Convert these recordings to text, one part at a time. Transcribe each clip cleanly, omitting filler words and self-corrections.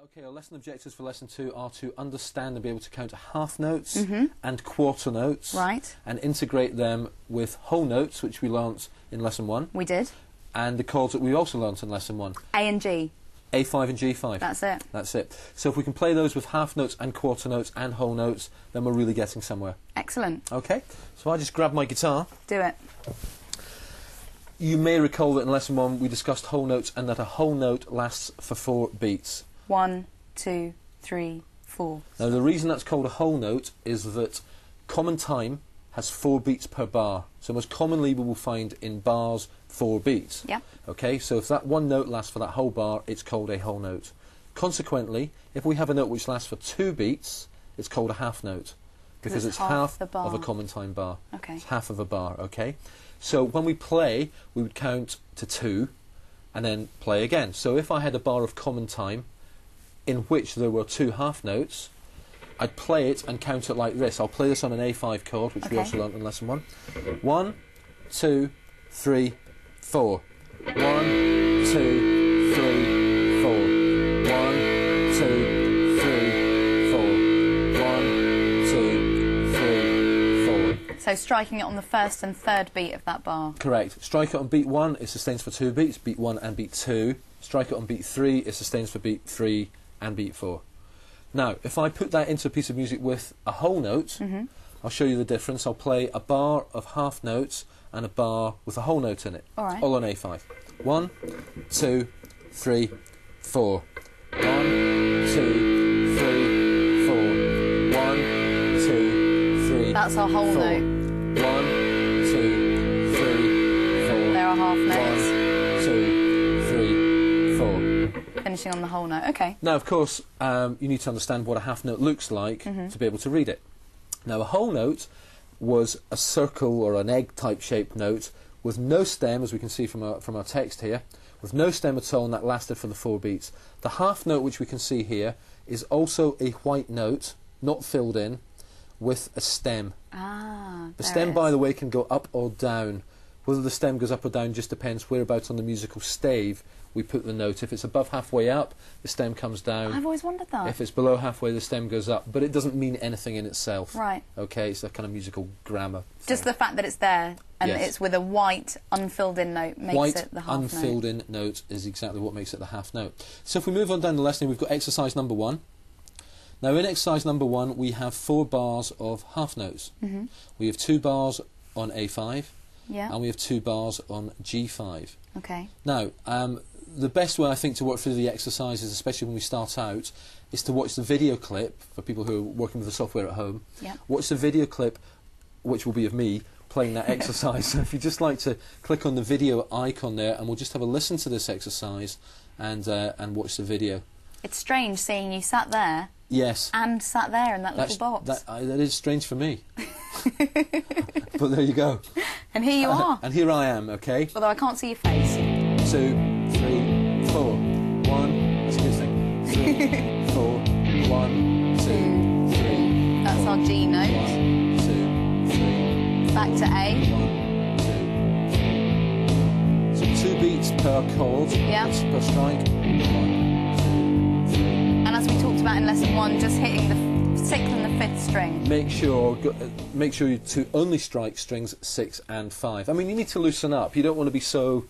Okay, our lesson objectives for lesson 2 are to understand and be able to count half notes and quarter notes. Right. And integrate them with whole notes, which we learnt in lesson 1. We did. And the chords that we also learnt in lesson 1. A and G. A5 and G5. That's it. That's it. So if we can play those with half notes and quarter notes and whole notes, then we're really getting somewhere. Excellent. Okay, so I just grab my guitar. Do it. You may recall that in lesson 1 we discussed whole notes and that a whole note lasts for 4 beats. 1, 2, 3, 4. Now the reason that's called a whole note is that common time has 4 beats per bar. So most commonly we will find in bars 4 beats. Yeah. Okay, so if that one note lasts for that whole bar, it's called a whole note. Consequently, if we have a note which lasts for 2 beats, it's called a half note. Because it's half of a common time bar. Okay. It's half of a bar, okay? So when we play, we would count to 2 and then play again. So if I had a bar of common time in which there were 2 half notes, I'd play it and count it like this. I'll play this on an A5 chord, which we also learnt in lesson 1. 1, 2, 3, 4. 1, 2, 3, 4. 1, 2, 3, 4. 1, 2, 3, 4. So striking it on the first and third beat of that bar. Correct. Strike it on beat 1, it sustains for 2 beats, beat 1 and beat 2. Strike it on beat 3, it sustains for beat 3 and beat 4. Now, if I put that into a piece of music with a whole note, I'll show you the difference. I'll play a bar of half notes and a bar with a whole note in it. All right. All on A5. 1, 2, 3, 4. 1, 2, 3, 4. 1, 2, 3. That's our whole 4. note. 1, 2, 3, 4. There are half notes. 1, 2, 3, 4. Finishing on the whole note. Okay. Now, of course, you need to understand what a half note looks like to be able to read it. Now, a whole note was a circle or an egg-type shaped note with no stem, as we can see from our text here, with no stem at all, and that lasted for the 4 beats. The half note, which we can see here, is also a white note, not filled in, with a stem. Ah, the stem, by the way, can go up or down. Whether the stem goes up or down just depends whereabouts on the musical stave we put the note. If it's above halfway up, the stem comes down. I've always wondered that. If it's below halfway, the stem goes up. But it doesn't mean anything in itself. Right. Okay, it's a kind of musical grammar thing. Just the fact that it's there and it's with a white, unfilled-in note makes it the half note. White, unfilled-in note is exactly what makes it the half note. So if we move on down the lesson, we've got exercise number 1. Now, in exercise number 1, we have 4 bars of half notes. We have 2 bars on A5. Yeah. And we have 2 bars on G5. Okay. Now, the best way I think to work through the exercises, especially when we start out, is to watch the video clip for people who are working with the software at home. Yeah. Watch the video clip, which will be of me playing that exercise. So if you'd just like to click on the video icon there, and we'll just have a listen to this exercise and watch the video. It's strange seeing you sat there. Yes. And sat there in that little box. That is strange for me. But there you go. And here you are. And here I am, okay? Although I can't see your face. 2, 3, 4. 1. That's a good thing. 3, 4. 1, 2, 3. That's our G note. 1, 2, 3. Back to A. 1, 2, 3. So 2 beats per chord. Yeah. Per strike. 1, 2, 3. And as we talked about in lesson 1, just hitting the 6th and the 5th string. Make sure you to only strike strings 6 and 5. I mean, you need to loosen up. You don't want to be so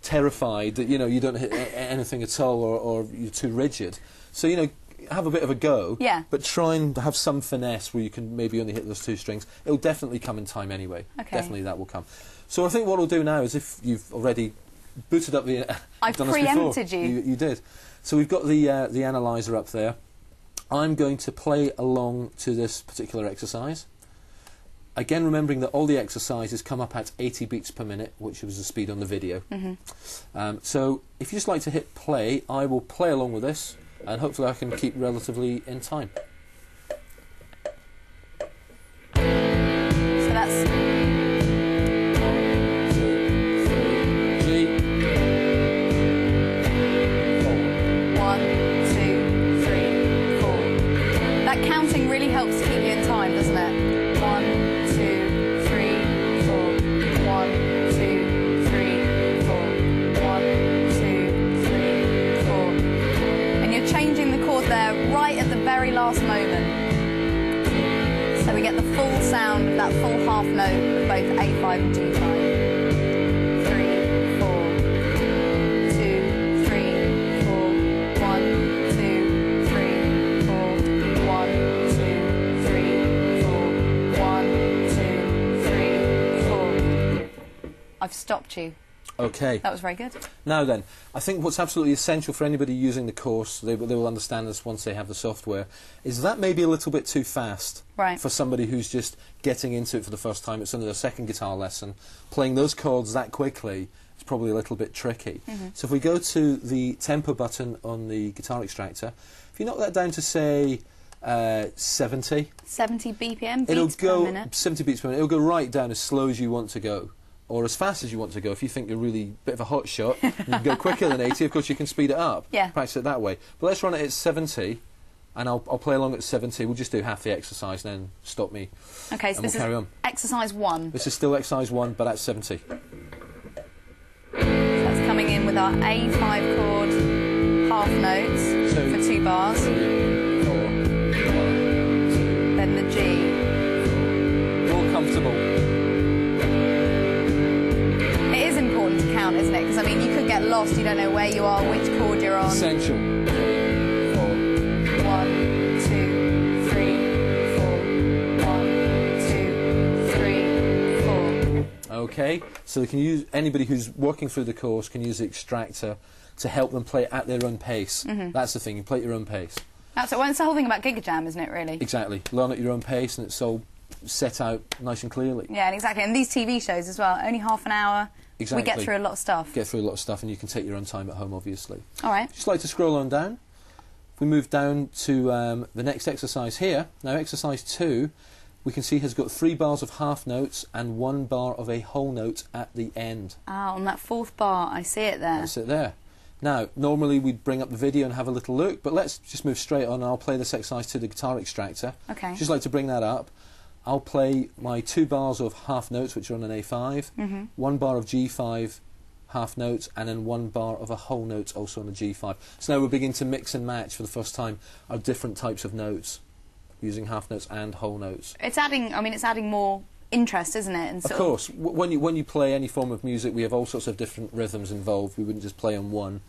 terrified that you don't hit anything at all, or you're too rigid. So have a bit of a go. Yeah. But try and have some finesse where you can maybe only hit those 2 strings. It'll definitely come in time anyway. Okay. Definitely that will come. So I think what we'll do now is, if you've already booted up the... I've preempted you. You did. So we've got the analyzer up there. I'm going to play along to this particular exercise. Again, remembering that all the exercises come up at 80 beats per minute, which was the speed on the video. So if you just like to hit play, I will play along with this, and hopefully I can keep relatively in time. So that's... 1, 2, 3, G. 4. 1, 2, 3, 4. That counting really helps keep you in time, doesn't it? 1, 2, 3, 4. 1, 2, 3, 4. 1, 2, 3, 4. And you're changing the chord there right at the very last moment. So we get the full sound of that full half note of both A5 and G5. 3, 4, 2, 3, 4, 1, 2, 3, 4, 1, 2, 3, 4, 1, 2, 3, 4. I've stopped you. Okay. That was very good. Now then, I think what's absolutely essential for anybody using the course, they will understand this once they have the software, is that may be a little bit too fast for somebody who's just getting into it for the first time. It's only their second guitar lesson. Playing those chords that quickly is probably a little bit tricky. So if we go to the tempo button on the guitar extractor, if you knock that down to, say, 70. 70 BPM, it'll beats go, per minute. 70 beats per minute. It'll go right down as slow as you want to go, or as fast as you want to go. If you think you're really a bit of a hot shot, you can go quicker than 80, of course you can speed it up. Yeah. Practice it that way. But let's run it at 70, and I'll play along at 70. We'll just do half the exercise, and then stop me. Okay, so we'll carry on. exercise 1. This is still exercise 1, but at 70. So that's coming in with our A5 chord half notes for 2 bars. 3, 4, 1, 2. Then the G. You're all comfortable. It is important to count, isn't it? Because, I mean, you could get lost, you don't know where you are, which chord you're on. Essential. 3, 4. 1, 2, 3, 4. 1, 2, 3, 4. Okay, so they can use, anybody who's working through the course can use the extractor to help them play at their own pace. That's the thing, you play at your own pace. That's it. Well, it's the whole thing about Gigajam, isn't it, really? Exactly. Learn at your own pace, and it's all set out nice and clearly. Yeah, and exactly. And these TV shows as well, only half an hour. Exactly. We get through a lot of stuff. Get through a lot of stuff, and you can take your own time at home, obviously. All right. Just like to scroll on down. If we move down to the next exercise here, now exercise 2, we can see has got 3 bars of half notes and 1 bar of a whole note at the end. Ah, on that 4th bar, I see it there. That's it there. Now, normally we'd bring up the video and have a little look, but let's just move straight on, and I'll play this exercise to the guitar extractor. Okay. Just like to bring that up. I'll play my 2 bars of half notes, which are on an A5, 1 bar of G5 half notes, and then 1 bar of a whole note also on a G5. So now we're beginning to mix and match for the first time our different types of notes, using half notes and whole notes. It's adding, I mean, it's adding more interest, isn't it? And of course. When you play any form of music, we have all sorts of different rhythms involved. We wouldn't just play on one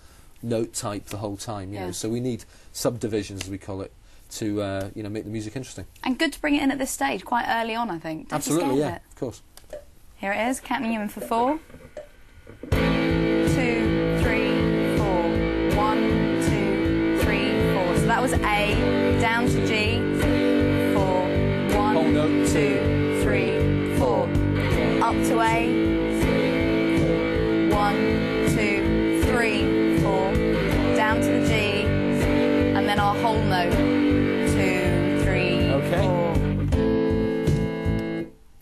note type the whole time, you know. So we need subdivisions, as we call it, to you know, make the music interesting. And good to bring it in at this stage, quite early on, I think. Don't Absolutely, yeah, of course. Here it is, counting you in for 4. 2, 3, 4. 1, 2, 3, 4. So that was A, down to G, 4, 1, whole note, 2, 3, 4. Up to A, 1, 2, 3, 4. Down to the G, and then our whole note, 2, 3, 4.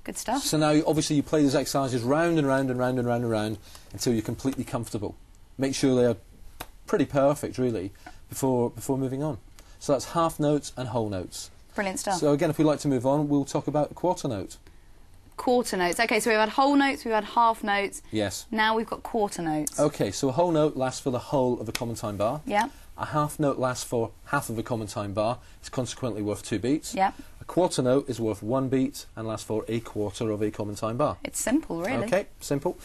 Good stuff. So now, obviously, you play these exercises round and round and round and round and round until you're completely comfortable. Make sure they are pretty perfect, really, before moving on. So that's half notes and whole notes. Brilliant stuff. So again, if we'd like to move on, we'll talk about quarter note. Quarter notes. Okay, so we've had whole notes, we've had half notes. Yes. Now we've got quarter notes. Okay, so a whole note lasts for the whole of a common time bar. Yeah. A half note lasts for half of a common time bar. It's consequently worth 2 beats. Yeah. A quarter note is worth 1 beat and lasts for a quarter of a common time bar. It's simple, really. Okay, simple.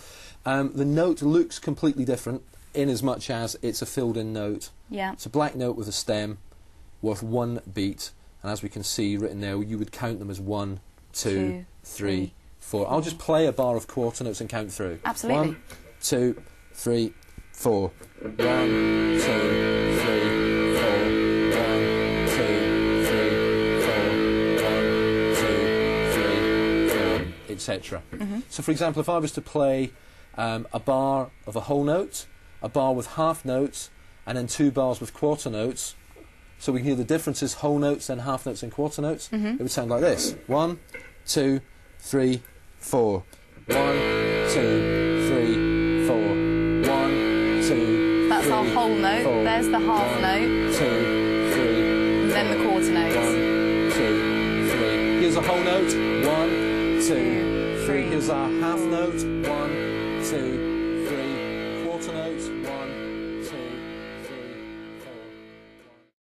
The note looks completely different in as much as it's a filled-in note. Yeah. It's a black note with a stem, worth 1 beat, and as we can see written there, you would count them as 1, 2, 3, 4. I'll just play a bar of quarter notes and count through. Absolutely. 1, 2, 3, 4. 1, 2, 3, 4. 1, 2, 3, 4. 1, 2, 3, 4, etc. So, for example, if I was to play a bar of a whole note, a bar with half notes, and then 2 bars with quarter notes, so we can hear the differences: whole notes, then half notes, and quarter notes. It would sound like this: 1, 2, 3, 4. 1, 2, 3, 4. 1, 2. That's our whole note. 4. There's the half 1, note. 2, 3. And then the quarter notes. 1, 2, 3. Here's a whole note. 1, 2, 3. Here's our half note. 1, 2,